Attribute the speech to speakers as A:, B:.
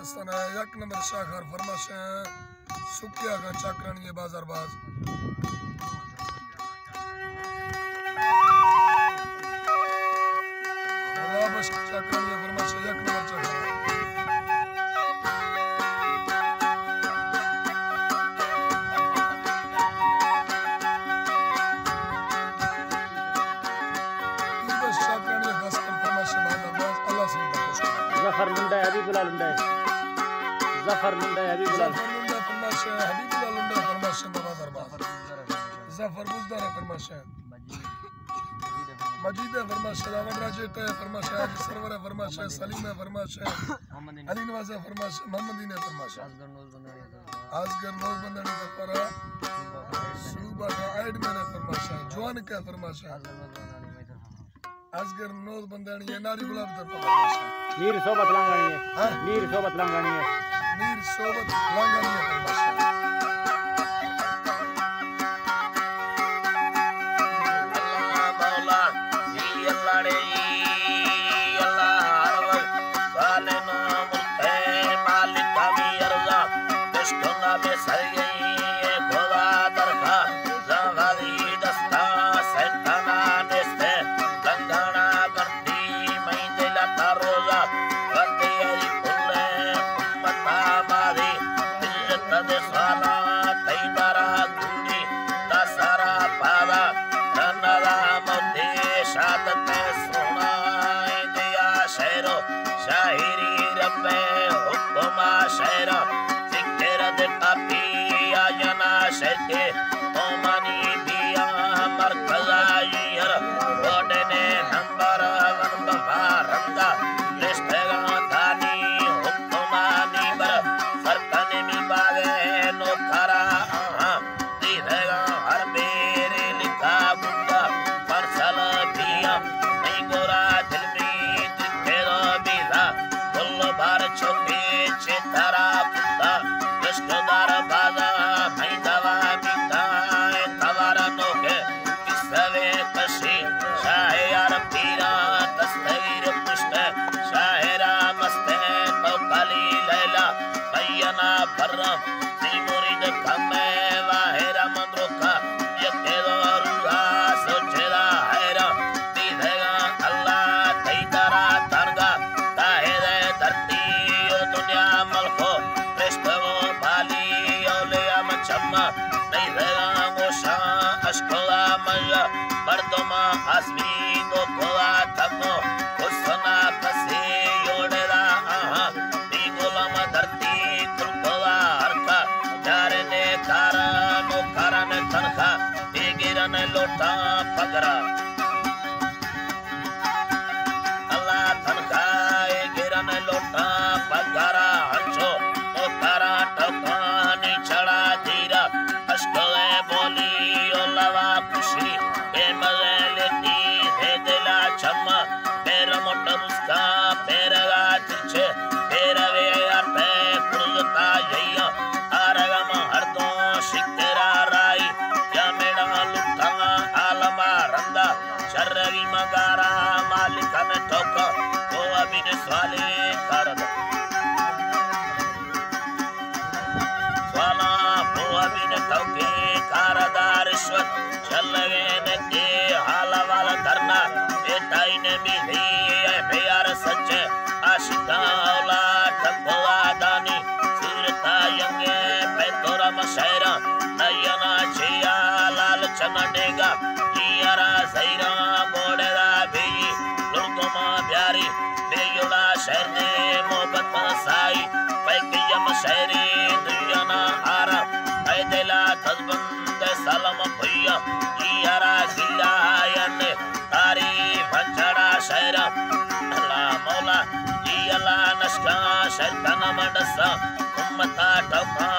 A: पाकिस्तान है 1 नंबर शाखार फरमाश सुकिया का चाकरण ये बाजारबाज बस चाकरण ये फरमाश 1 नंबर चाकरण
B: जफर लुंडा हबीबुल्लाह लुंडा जफर लुंडा हबीबुल्लाह
A: फरमाश हबीबुल्लाह लुंडा फरमाश बाजारबाज जफर बुजदार फरमाश मजीद फरमाश Ravan राजेट फरमाश server फरमाश Salim फरमाश Ali Nawaz फरमाश Mohammedan फरमाश आजगर knows बंदनी फरा सूबा का ऐड में फरमाश जवान का फरमाश आजगर नोज बंदनी है नारी गुलाब दर फरमाश
B: मीर सोबत लांगानी है मीर सोबत लांगानी है फरमाश शाहिरी रब्बे हुक्मा शहरा जिक्र दे काफी आजना शर्ते ओमानी बिया मरकज़ा यार बोडने नंबर 1 बफारंदा लिस्टेगा दानी हुक्मा नीबर सरकने मी बागे नो खरा दीदेगा हर मेरे लिखा बुंदा परसल बिया नहीं गोरा दिल में बार छोके चेतारा पुता लश्कदार बाजा मैदावा बिताए तवारा नोके किसवे कशी शायर पीरा तस्वीर पुष्ट शायरा मस्ते बौकाली लैला बैना बर्रम मुरीद कमे वाहेरा मंद्रोका यकेदो रुगा सोचेदा हैरा दीदेगा अल्लाह तैदारा तरगा ताहिरे धरती ओ दुनिया मलको प्रेस्टवो बाली औलिया मचम्मा नहीं रहेगा गोशा अशकोला मया मर्दोमा आसमी दो कोला तमो हुसना कसी योड़ेदा दी गोलम धरती कुलकोला हरका जारे ने नो कारण तनखा गिरन लोटा पगरा अल्लाह तनखा गिरन लोटा पगरा हंचो तो करा टकानी चढ़ा धीरा अश्कोले बोली ओ लवा खुशी मजे लेती दे दिला चम्मा मेरा मोटा मुस्का पेरगा तिरछे पेरवे अर्थे कुलता यैया आरगम हरदो शिकरा राई या मेरा लुटा आलमा रंदा शर्री मगारा मालिका में ठोका तो अभी ने स्वाले कर दो स्वाला वो अभी ने ठोके कारदार रिश्वत चल गए के हाला वाला धरना ये ताईने मिली है प्यार सच्चे आशिका औला ठगवा दानी सूरता यंगे पैतोरा मशहरा नयना छिया लाल चमनेगा लियारा सैरा बोड़ेरा भी लुड़कोमा प्यारी बेयुला शहर ने मोहब्बत साई पैकियम शहरी दुनियाना आरा ऐ दिला तजबंद सलम भैया लियारा गिलायन तारी भंचड़ा शहरा अल्लाह मौला जी अल्लाह नस्का शैतान मडसा उम्मता ठोका